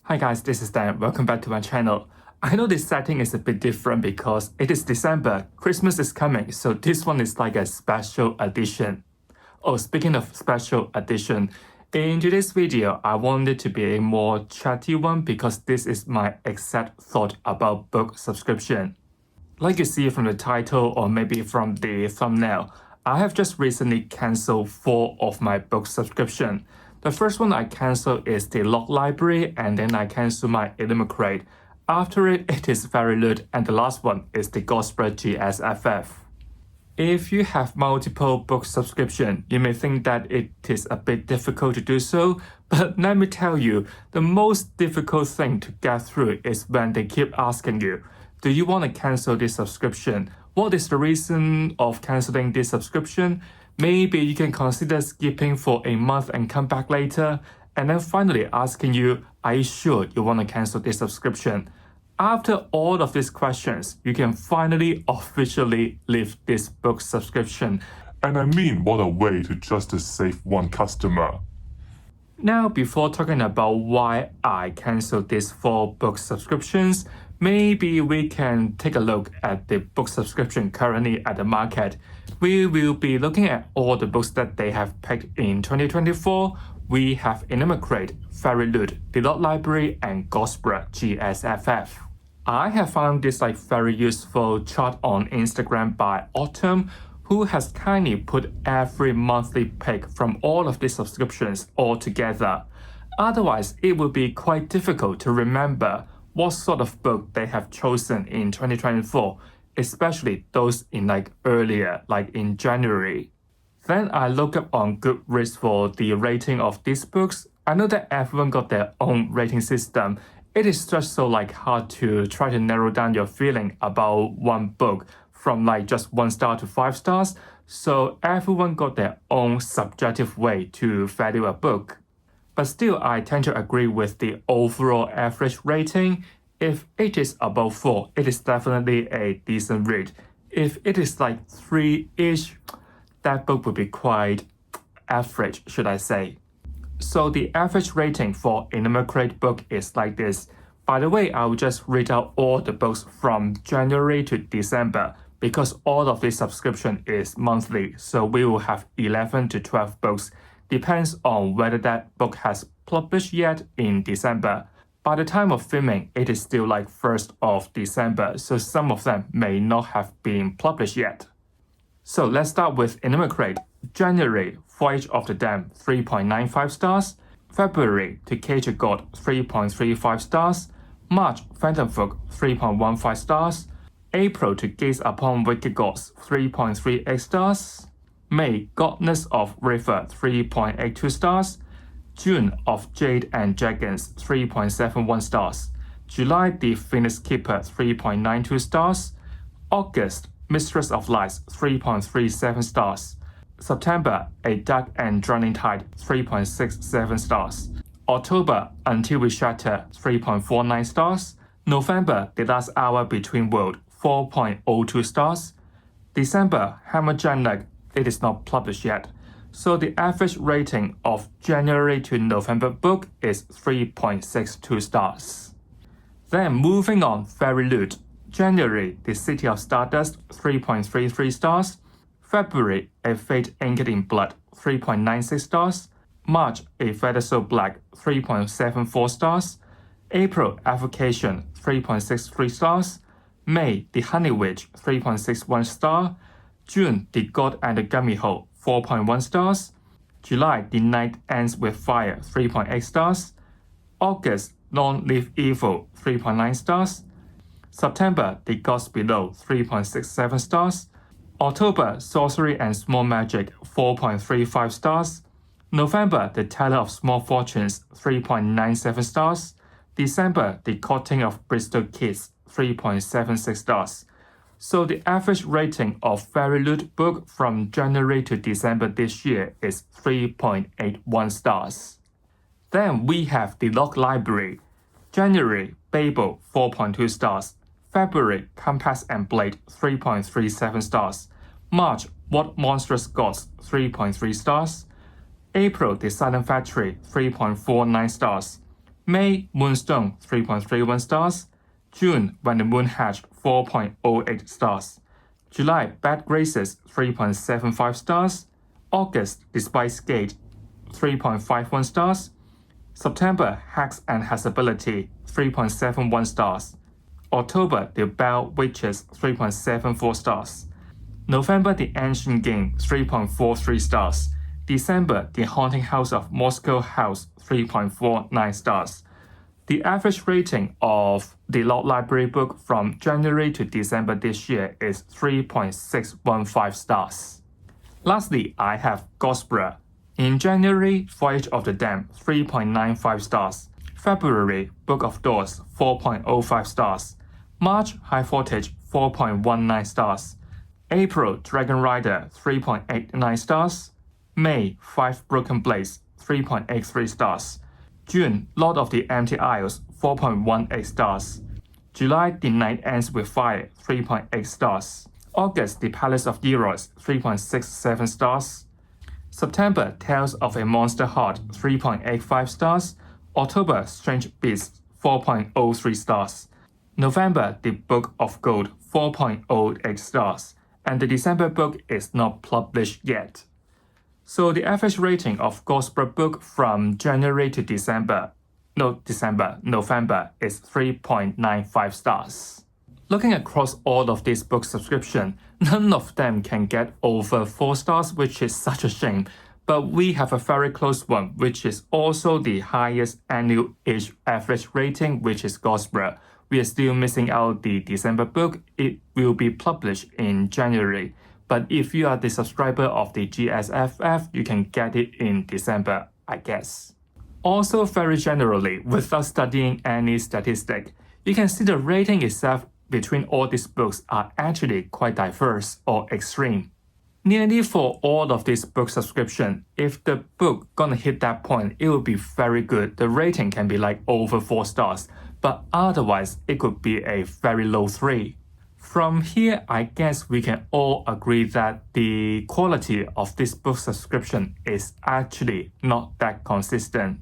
Hi guys, this is Dan. Welcome back to my channel. I know this setting is a bit different because it is December, Christmas is coming, so this one is like a special edition. Oh, speaking of special edition, in today's video, I want it to be a more chatty one because this is my exact thought about book subscription. Like you see from the title or maybe from the thumbnail, I have just recently cancelled 4 of my book subscription. The first one I cancel is the Log Library, and then I cancel my Illumicrate. After it is Fairyloot, and the last one is the Goldsboro GSFF. If you have multiple book subscription, you may think that it is a bit difficult to do so, but let me tell you, the most difficult thing to get through is when they keep asking you, do you want to cancel this subscription? What is the reason of canceling this subscription? Maybe you can consider skipping for a month and come back later, and then finally asking you, are you sure you want to cancel this subscription? After all of these questions, you can finally officially leave this book subscription. And I mean, what a way to just save one customer. Now, before talking about why I canceled these 4 book subscriptions, maybe we can take a look at the book subscription currently at the market. We will be looking at all the books that they have picked in 2024. We have Illumicrate, Fairyloot, the Log Library, and Goldsboro GSFF. I have found this very useful chart on Instagram by Autumn, who has kindly put every monthly pick from all of these subscriptions all together. Otherwise, it would be quite difficult to remember what sort of book they have chosen in 2024, especially those in earlier, like in January. Then I look up on Goodreads for the rating of these books. I know that everyone got their own rating system. It is just so hard to try to narrow down your feeling about one book from just 1 star to 5 stars. So everyone got their own subjective way to value a book. But still, I tend to agree with the overall average rating. If it is above 4, it is definitely a decent read. If it is 3-ish, that book would be quite average, should I say. So the average rating for Illumicrate book is like this. By the way, I will just read out all the books from January to December because all of this subscription is monthly, so we will have 11 to 12 books. Depends on whether that book has published yet in December. By the time of filming, it is still 1st of December, so some of them may not have been published yet. So let's start with Illumicrate. January, Voyage of the Dam, 3.95 stars. February, To Cage a God, 3.35 stars. March, Phantom Folk, 3.15 stars. April, To Gaze Upon Wicked Gods, 3.38 stars. May, Godness of River, 3.82 stars. June, Of Jade and Dragons, 3.71 stars. July, The Phoenix Keeper, 3.92 stars. August, Mistress of Lies, 3.37 stars. September, A Dark and Drowning Tide, 3.67 stars. October, Until We Shatter, 3.49 stars. November, The Last Hour Between Worlds, 4.02 stars. December, Hammerjam, it is not published yet. So the average rating of January to November book is 3.62 stars. Then moving on, Fairyloot. January, The City of Stardust, 3.33 stars. February, A Fate Inked in Blood, 3.96 stars. March, A Feather So Black, 3.74 stars. April, Avocation, 3.63 stars. May, The Honey Witch, 3.61 star. June, The God and the Gummy Hole, 4.1 stars. July, The Night Ends with Fire, 3.8 stars. August, Long Live Evil, 3.9 stars. September, The Gods Below, 3.67 stars. October, Sorcery and Small Magic, 4.35 stars. November, The Teller of Small Fortunes, 3.97 stars. December, The Courting of Bristol Kids, 3.76 stars. So the average rating of Fairyloot book from January to December this year is 3.81 stars. Then we have the Log Library. January, Babel, 4.2 stars. February, Compass and Blade, 3.37 stars. March, What Monstrous Gods, 3.3 stars. April, The Silent Factory, 3.49 stars. May, Moonstone 3.31 stars. June, When the Moon Hatched 4.08 stars. July, Bad Graces 3.75 stars. August, Despite Skate 3.51 stars. September, Hacks and Hasability 3.71 stars. October, The Bell Witches 3.74 stars. November, The Ancient Game 3.43 stars. December, The Haunting House of Moscow House 3.49 stars. The average rating of the Law Library book from January to December this year is 3.615 stars. Lastly, I have Goldsboro. In January, Voyage of the Dam 3.95 stars. February, Book of Doors 4.05 stars. March, High Voltage 4.19 stars. April, Dragon Rider 3.89 stars. May, 5 Broken Blades 3.83 stars. June, Lord of the Empty Isles 4.18 stars. July, The Night Ends with Fire 3.8 stars. August, The Palace of Eros 3.67 stars. September, Tales of a Monster Heart 3.85 stars. October, Strange Beasts 4.03 stars. November, The Book of Gold 4.08 stars. And the December book is not published yet. So the average rating of Goldsboro book from January to November is 3.95 stars. Looking across all of these book subscriptions, none of them can get over 4 stars, which is such a shame. But we have a very close one, which is also the highest annual age average rating, which is Goldsboro. We are still missing out the December book. It will be published in January. But if you are the subscriber of the GSFF, you can get it in December, I guess. Also, very generally, without studying any statistic, you can see the rating itself between all these books are actually quite diverse or extreme. Nearly for all of these book subscription, if the book gonna hit that point, it will be very good. The rating can be like over 4 stars, but otherwise it could be a very low 3. From here, I guess we can all agree that the quality of this book subscription is actually not that consistent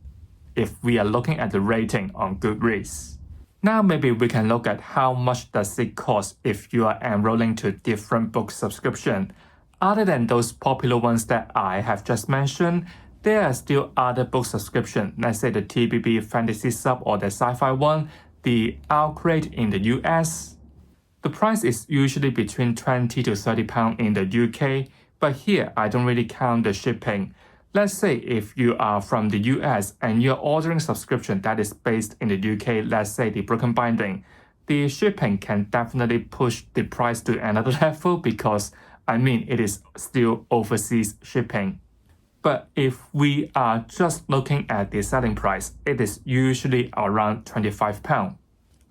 if we are looking at the rating on Goodreads. Now maybe we can look at how much does it cost if you are enrolling to different book subscription. Other than those popular ones that I have just mentioned, there are still other book subscriptions, let's say the TBB Fantasy Sub or the Sci-Fi one, the Illumicrate in the US. The price is usually between £20 to £30 in the UK, but here I don't really count the shipping. Let's say if you are from the US and you're ordering subscription that is based in the UK, let's say the Broken Binding, the shipping can definitely push the price to another level because, it is still overseas shipping. But if we are just looking at the selling price, it is usually around £25.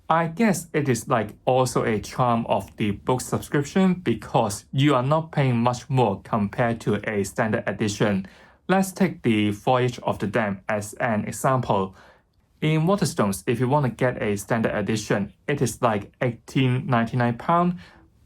I guess it is like also a charm of the book subscription because you are not paying much more compared to a standard edition. Let's take the Voyage of the Dam as an example. In Waterstones, if you want to get a standard edition, it is like £18.99.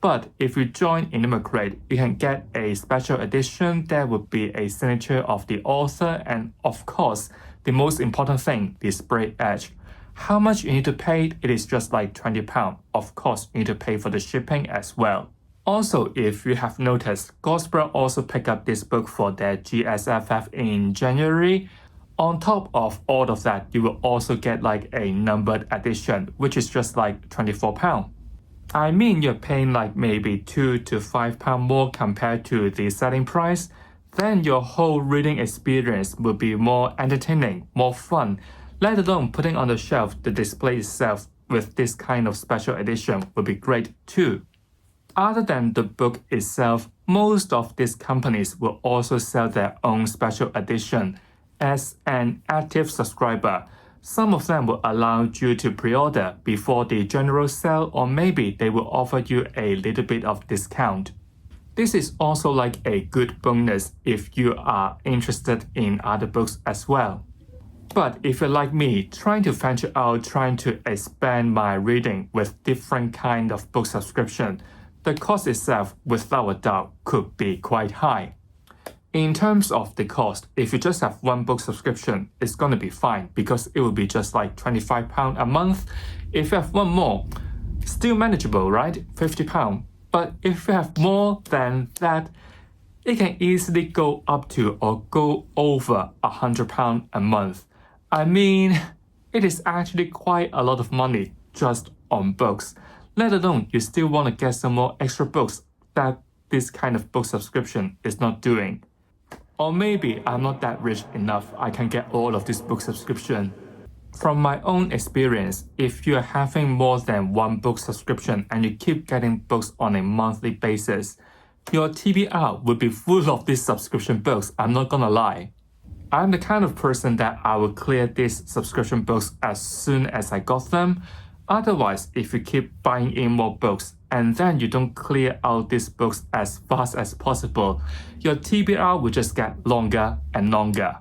But if you join Illumicrate, you can get a special edition that would be a signature of the author and of course, the most important thing, the spray edge. How much you need to pay? It is just like £20. Of course, you need to pay for the shipping as well. Also, if you have noticed, Goldsboro also picked up this book for their GSFF in January. On top of all of that, you will also get like a numbered edition, which is just like £24. You're paying like maybe £2 to £5 more compared to the selling price. Then your whole reading experience will be more entertaining, more fun, let alone putting on the shelf the display itself with this kind of special edition would be great too. Other than the book itself, most of these companies will also sell their own special edition. As an active subscriber, some of them will allow you to pre-order before the general sale, or maybe they will offer you a little bit of discount. This is also like a good bonus if you are interested in other books as well. But if you're like me, trying to venture out, trying to expand my reading with different kind of book subscription, the cost itself, without a doubt, could be quite high. In terms of the cost, if you just have one book subscription, it's gonna be fine because it will be just like £25 a month. If you have one more, still manageable, right? £50. But if you have more than that, it can easily go up to or go over £100 a month. I mean, it is actually quite a lot of money just on books, let alone you still want to get some more extra books that this kind of book subscription is not doing. Or maybe I'm not that rich enough, I can get all of this book subscription. From my own experience, if you're having more than one book subscription and you keep getting books on a monthly basis, your TBR will be full of these subscription books, I'm not gonna lie. I'm the kind of person that I will clear these subscription books as soon as I got them. Otherwise, if you keep buying in more books and then you don't clear out these books as fast as possible, your TBR will just get longer and longer.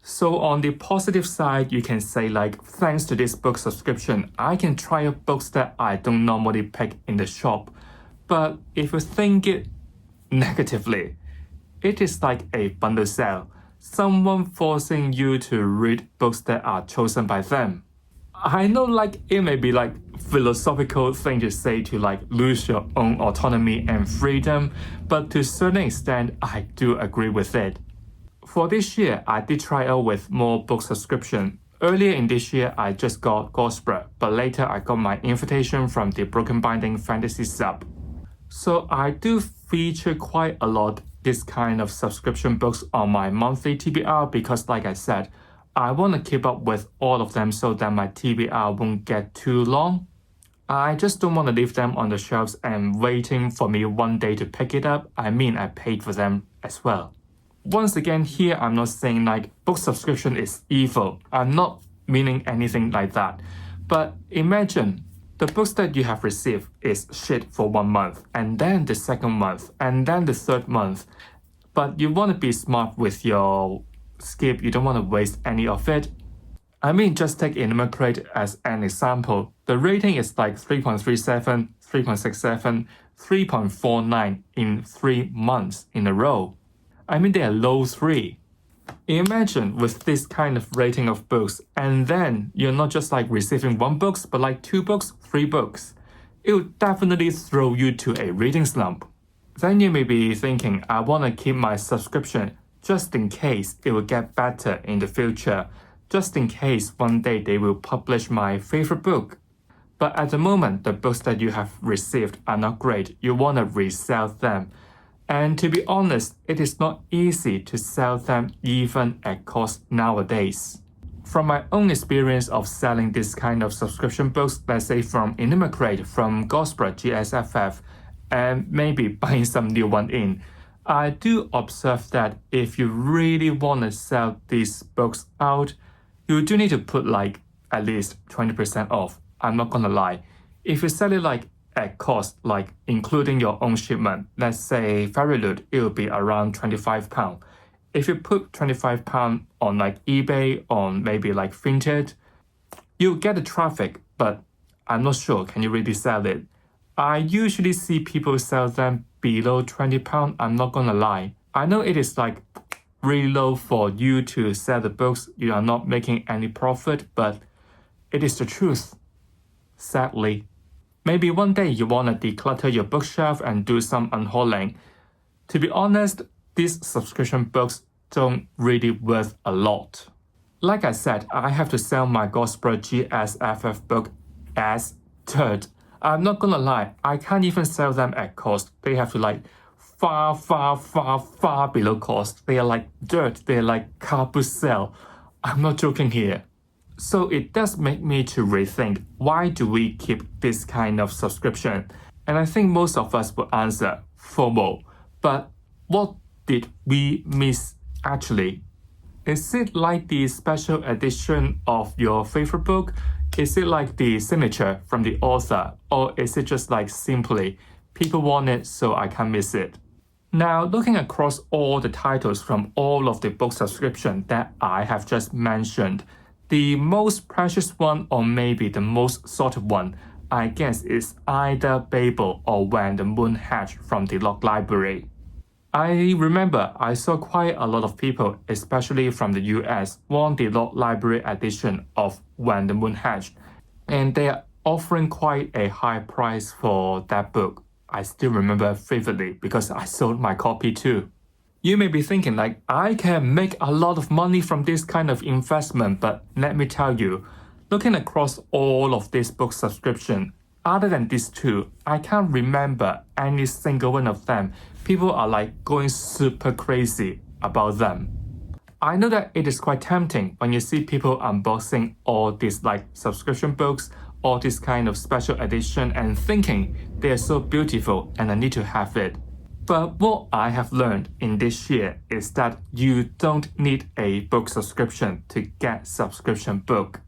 So on the positive side, you can say like, thanks to this book subscription, I can try out books that I don't normally pick in the shop. But if you think it negatively, it is like a bundle sale. Someone forcing you to read books that are chosen by them. I know like it may be like philosophical thing to say to like lose your own autonomy and freedom, but to a certain extent I do agree with it. For this year, I did try out with more book subscription. Earlier in this year, I just got Goldsboro, but later I got my invitation from the Broken Binding Fantasy Sub. So I do feature quite a lot this kind of subscription books on my monthly TBR because like I said, I want to keep up with all of them so that my TBR won't get too long. I just don't want to leave them on the shelves and waiting for me one day to pick it up. I mean, I paid for them as well. Once again, here I'm not saying like book subscription is evil. I'm not meaning anything like that. But imagine the books that you have received is shit for 1 month, and then the second month, and then the third month. But you want to be smart with your skip, you don't want to waste any of it. I mean, just take Illumicrate as an example. The rating is like 3.37, 3.67, 3.49 in 3 months in a row. I mean, they are low 3. Imagine with this kind of rating of books, and then you're not just like receiving 1 book, but like 2 books, 3 books. It will definitely throw you to a reading slump. Then you may be thinking, I want to keep my subscription just in case it will get better in the future, just in case one day they will publish my favorite book. But at the moment, the books that you have received are not great. You want to resell them. And to be honest, it is not easy to sell them even at cost nowadays. From my own experience of selling this kind of subscription books, let's say from Illumicrate, from Goldsboro GSFF, and maybe buying some new one in, I do observe that if you really want to sell these books out, you do need to put like at least 20% off. I'm not gonna lie. If you sell it like at cost, like including your own shipment, let's say Fairyloot, it will be around £25. If you put £25 on like eBay, on maybe like Vinted, you get the traffic, but I'm not sure can you really sell it. I usually see people sell them below £20, I'm not gonna lie. I know it is like really low for you to sell the books, you are not making any profit, but it is the truth, sadly. Maybe one day you want to declutter your bookshelf and do some unhauling. To be honest, these subscription books don't really worth a lot. Like I said, I have to sell my Goldsboro GSFF book as dirt. I'm not gonna lie, I can't even sell them at cost. They have to like far below cost. They are like dirt, they are like cardboard sale. I'm not joking here. So it does make me to rethink, why do we keep this kind of subscription? And I think most of us will answer FOMO. But what did we miss actually? Is it like the special edition of your favorite book? Is it like the signature from the author? Or is it just like simply, people want it so I can't miss it? Now, looking across all the titles from all of the book subscription that I have just mentioned, the most precious one, or maybe the most sought one, I guess is either Babel or When the Moon Hatched from the Lock Library. I remember I saw quite a lot of people, especially from the US, want the library edition of When the Moon Hatched, and they are offering quite a high price for that book. I still remember vividly because I sold my copy too. You may be thinking like, I can make a lot of money from this kind of investment, but let me tell you, looking across all of these book subscriptions, other than these two, I can't remember any single one of them. People are like going super crazy about them. I know that it is quite tempting when you see people unboxing all these like subscription books, all this kind of special edition and thinking they are so beautiful and I need to have it. But what I have learned in this year is that you don't need a book subscription to get subscription book.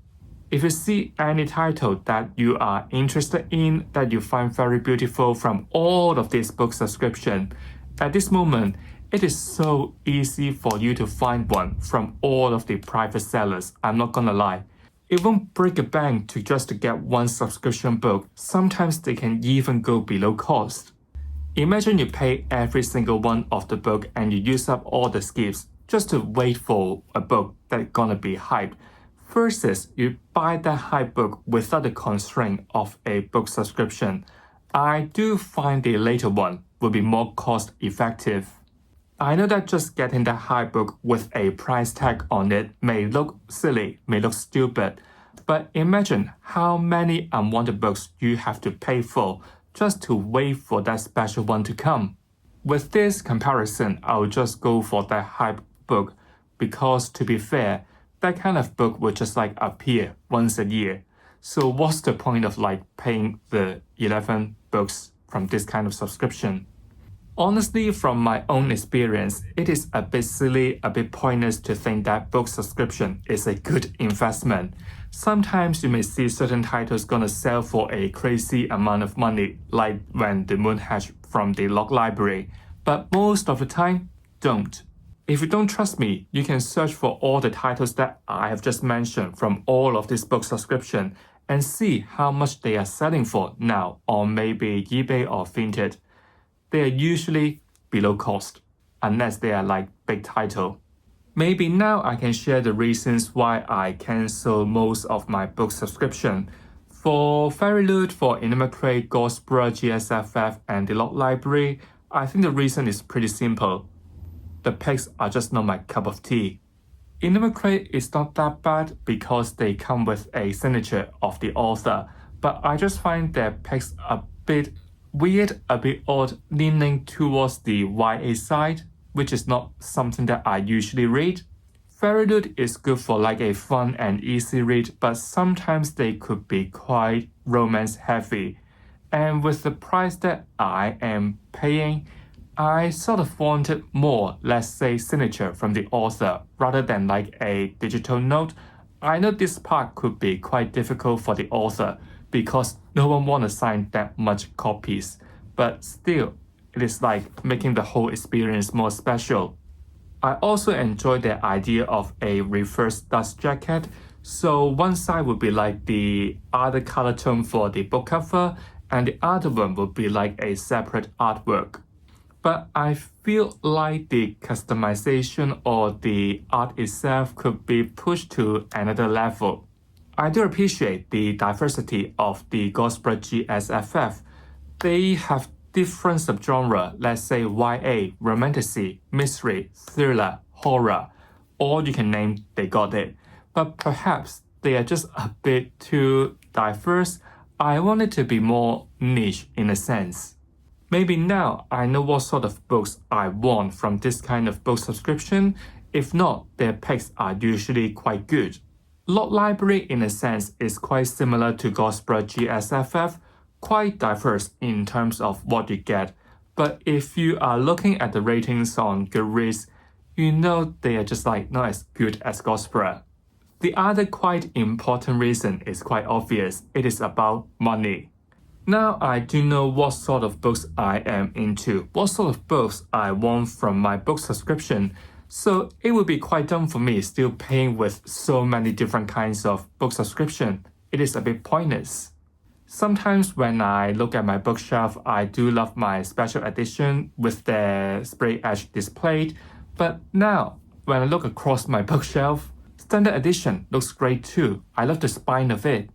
If you see any title that you are interested in, that you find very beautiful from all of these book subscriptions, at this moment, it is so easy for you to find one from all of the private sellers. I'm not gonna lie. It won't break a bank to just to get one subscription book. Sometimes they can even go below cost. Imagine you pay every single one of the book and you use up all the skips just to wait for a book that's gonna be hyped. Versus you buy that hype book without the constraint of a book subscription. I do find the later one will be more cost effective. I know that just getting that hype book with a price tag on it may look silly, may look stupid, but imagine how many unwanted books you have to pay for just to wait for that special one to come. With this comparison, I'll just go for that hype book because to be fair, that kind of book will just like appear once a year. So what's the point of like paying the 11 books from this kind of subscription? Honestly, from my own experience, it is a bit silly, a bit pointless to think that book subscription is a good investment. Sometimes you may see certain titles gonna sell for a crazy amount of money, like When the Moon Hatched from the Lock Library, but most of the time, don't. If you don't trust me, you can search for all the titles that I have just mentioned from all of this book subscription and see how much they are selling for now on maybe eBay or Vinted. They are usually below cost, unless they are like big title. Maybe now I can share the reasons why I cancel most of my book subscription. For Fairyloot, for Illumicrate, Goldsboro GSFF, and the Lock Library, I think the reason is pretty simple. The pics are just not my cup of tea. Illumicrate is not that bad because they come with a signature of the author, but I just find their pics a bit weird, a bit odd, leaning towards the YA side, which is not something that I usually read. Fairyloot is good for like a fun and easy read, but sometimes they could be quite romance heavy. And with the price that I am paying, I sort of wanted more, let's say, signature from the author rather than like a digital note. I know this part could be quite difficult for the author because no one wants to sign that much copies, but still, it is like making the whole experience more special. I also enjoy the idea of a reverse dust jacket, so one side would be like the other color tone for the book cover, and the other one would be like a separate artwork. But I feel like the customization or the art itself could be pushed to another level. I do appreciate the diversity of the Goldsboro GSFF. They have different subgenre, let's say YA, romantasy, mystery, thriller, horror. All you can name, they got it. But perhaps they are just a bit too diverse. I want it to be more niche in a sense. Maybe now I know what sort of books I want from this kind of book subscription. If not, their picks are usually quite good. Lock Library in a sense is quite similar to Goldsboro GSFF, quite diverse in terms of what you get. But if you are looking at the ratings on Goodreads, you know they are just like not as good as Goldsboro. The other quite important reason is quite obvious. It is about money. Now I do know what sort of books I am into, what sort of books I want from my book subscription, so it would be quite dumb for me still paying with so many different kinds of book subscription. It is a bit pointless. Sometimes when I look at my bookshelf, I do love my special edition with the spray edge displayed, but now when I look across my bookshelf, standard edition looks great too. I love the spine of it.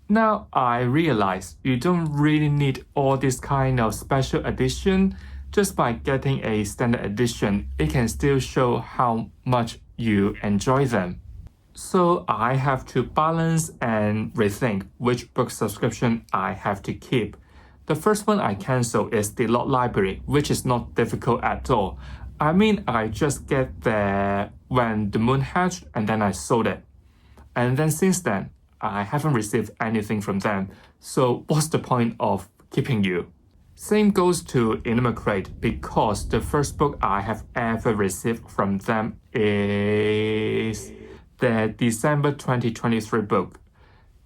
Now I realize you don't really need all this kind of special edition. Just by getting a standard edition, it can still show how much you enjoy them. So I have to balance and rethink which book subscription I have to keep. The first one I cancel is the Lot Library, which is not difficult at all. I just get there when the moon hatched and then I sold it. And then since then, I haven't received anything from them. So what's the point of keeping you? Same goes to Illumicrate because the first book I have ever received from them is the December 2023 book.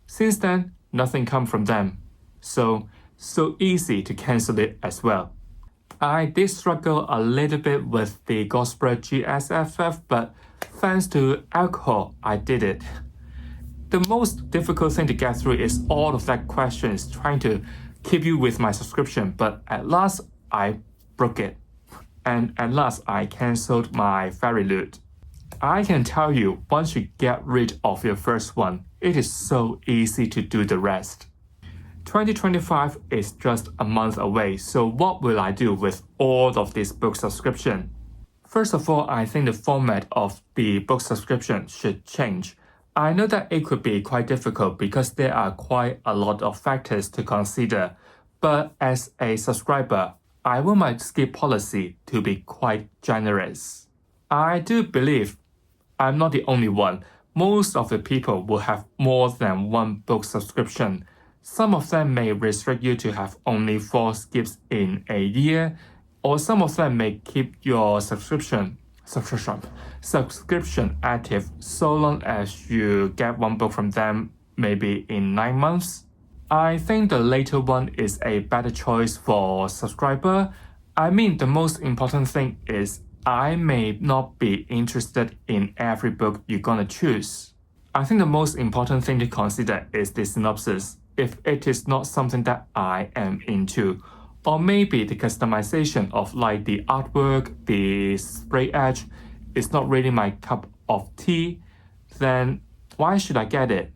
Since then, nothing come from them. So easy to cancel it as well. I did struggle a little bit with the Goldsboro GSFF, but thanks to alcohol, I did it. The most difficult thing to get through is all of that questions trying to keep you with my subscription, but at last I broke it. And at last I cancelled my Fairyloot. I can tell you, once you get rid of your first one, it is so easy to do the rest. 2025 is just a month away, so what will I do with all of this book subscription? First of all, I think the format of the book subscription should change. I know that it could be quite difficult because there are quite a lot of factors to consider, but as a subscriber, I want my skip policy to be quite generous. I do believe I'm not the only one. Most of the people will have more than one book subscription. Some of them may restrict you to have only 4 skips in a year, or some of them may keep your subscription active so long as you get one book from them, maybe in 9 months. I think the later one is a better choice for subscriber. The most important thing is I may not be interested in every book you're gonna choose. I think the most important thing to consider is the synopsis. If it is not something that I am into, or maybe the customization of like the artwork, the spray edge, is not really my cup of tea, then why should I get it?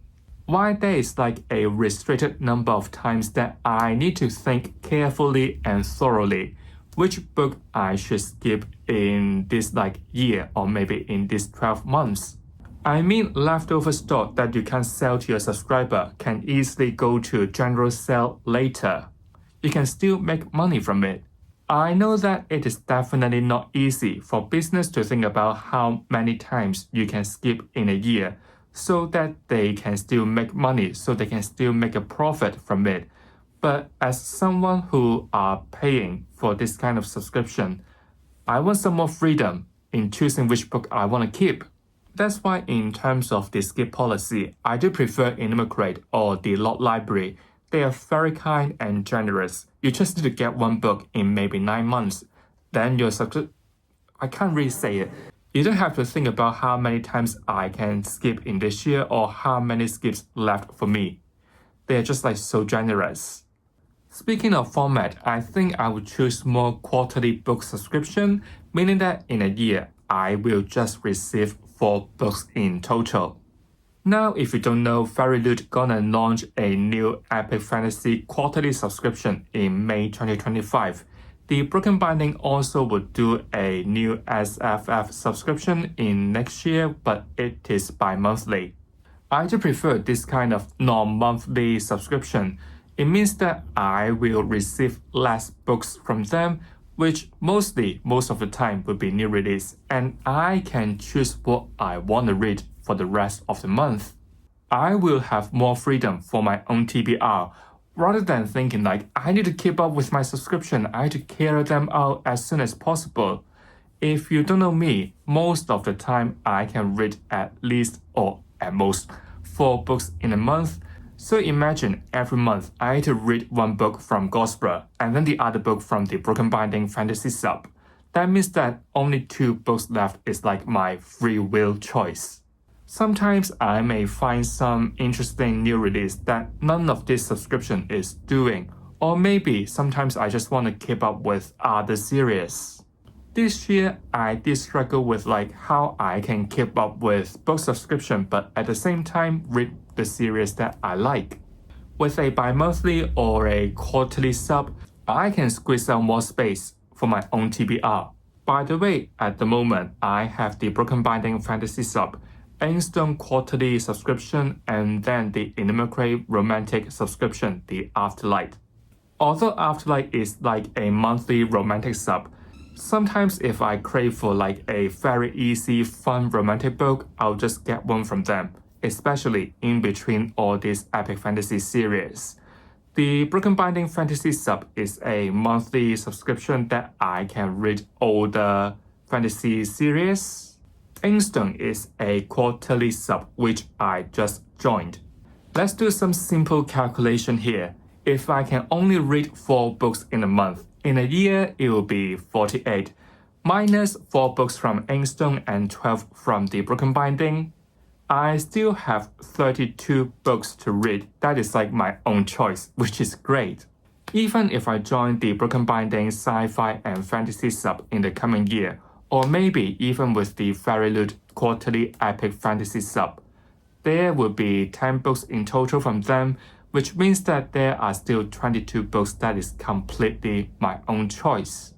Why there is like a restricted number of times that I need to think carefully and thoroughly which book I should skip in this year or maybe in this 12 months. Leftover stock that you can sell to your subscriber can easily go to general sale later. You can still make money from it. I know that it is definitely not easy for business to think about how many times you can skip in a year so that they can still make money, so they can still make a profit from it. But as someone who are paying for this kind of subscription, I want some more freedom in choosing which book I want to keep. That's why in terms of the skip policy, I do prefer Illumicrate or the Lot Library. They are very kind and generous. You just need to get one book in maybe 9 months. Then your I can't really say it. You don't have to think about how many times I can skip in this year or how many skips left for me. They are just so generous. Speaking of format, I think I would choose more quarterly book subscription, meaning that in a year, I will just receive 4 books in total. Now, if you don't know, Fairyloot gonna launch a new epic fantasy quarterly subscription in May 2025. The Broken Binding also would do a new SFF subscription in next year, but it is bi-monthly. I do prefer this kind of non-monthly subscription. It means that I will receive less books from them, which most of the time will be new release, and I can choose what I want to read for the rest of the month. I will have more freedom for my own TBR, rather than thinking I need to keep up with my subscription, I need to clear them out as soon as possible. If you don't know me, most of the time I can read at least or at most 4 books in a month. So imagine every month I had to read 1 book from Goldsboro and then the other book from the Broken Binding Fantasy sub. That means that only 2 books left is my free will choice. Sometimes I may find some interesting new release that none of this subscription is doing, or maybe sometimes I just want to keep up with other series. This year, I did struggle with how I can keep up with book subscription but at the same time read the series that I like. With a bi-monthly or a quarterly sub, I can squeeze out more space for my own TBR. By the way, at the moment, I have the Broken Binding Fantasy sub, Inkstone quarterly subscription, and then the Illumicrate romantic subscription, the Afterlight. Although Afterlight is like a monthly romantic sub, sometimes if I crave for a very easy, fun romantic book, I'll just get one from them, especially in between all these epic fantasy series. The Broken Binding Fantasy sub is a monthly subscription that I can read all the fantasy series. Inkstone is a quarterly sub which I just joined. Let's do some simple calculation here. If I can only read 4 books in a month, in a year it will be 48, minus 4 books from Inkstone and 12 from the Broken Binding. I still have 32 books to read. That is my own choice, which is great. Even if I join the Broken Binding sci-fi and fantasy sub in the coming year, or maybe even with the Fairyloot quarterly epic fantasy sub, there will be 10 books in total from them, which means that there are still 22 books that is completely my own choice.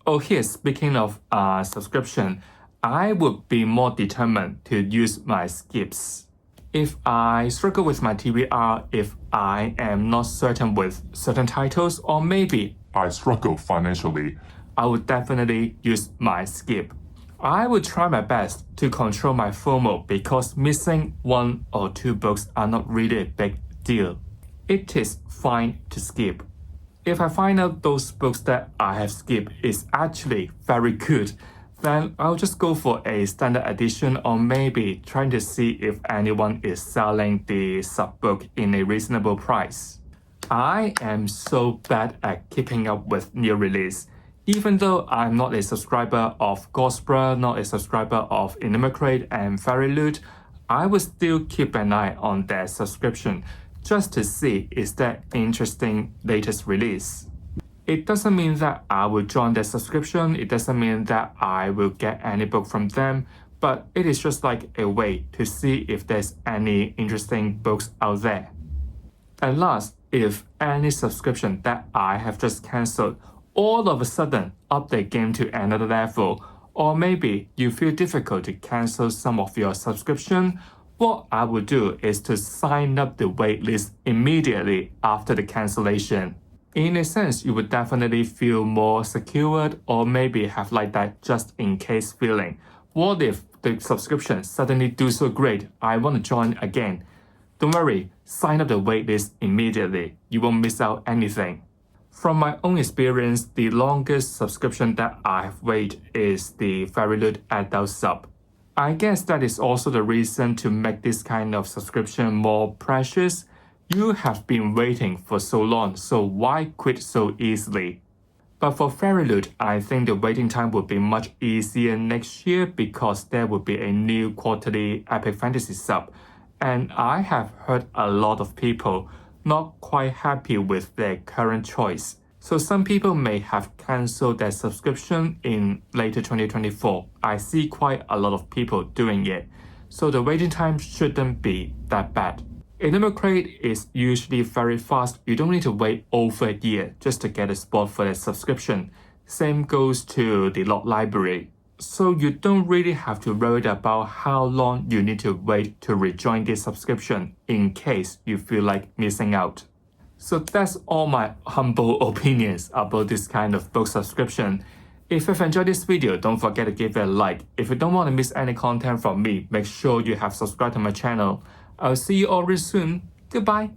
Oh, here, speaking of subscription, I would be more determined to use my skips. If I struggle with my TBR, if I am not certain with certain titles, or maybe I struggle financially, I would definitely use my skip. I would try my best to control my FOMO because missing 1 or 2 books are not really a big deal. It is fine to skip. If I find out those books that I have skipped is actually very good, then I'll just go for a standard edition or maybe trying to see if anyone is selling the sub-book in a reasonable price. I am so bad at keeping up with new release. Even though I'm not a subscriber of Goldsboro, not a subscriber of Illumicrate and Fairyloot, I will still keep an eye on their subscription just to see is there interesting latest release. It doesn't mean that I will join their subscription, it doesn't mean that I will get any book from them, but it is just a way to see if there's any interesting books out there. And last, if any subscription that I have just cancelled all of a sudden up the game to another level, or maybe you feel difficult to cancel some of your subscription, what I would do is to sign up the waitlist immediately after the cancellation. In a sense, you would definitely feel more secured or maybe have that just in case feeling. What if the subscription suddenly do so great, I want to join again? Don't worry, sign up the waitlist immediately. You won't miss out anything. From my own experience, the longest subscription that I have waited is the Fairyloot Adult sub. I guess that is also the reason to make this kind of subscription more precious. You have been waiting for so long, so why quit so easily? But for Fairyloot, I think the waiting time will be much easier next year because there will be a new quarterly epic fantasy sub. And I have heard a lot of people not quite happy with their current choice. So some people may have cancelled their subscription in later 2024. I see quite a lot of people doing it. So the waiting time shouldn't be that bad. Illumicrate is usually very fast. You don't need to wait over a year just to get a spot for the subscription. Same goes to the lot library. So you don't really have to worry about how long you need to wait to rejoin this subscription in case you feel like missing out. So that's all my humble opinions about this kind of book subscription. If you've enjoyed this video, don't forget to give it a like. If you don't want to miss any content from me, make sure you have subscribed to my channel. I'll see you all real soon. Goodbye.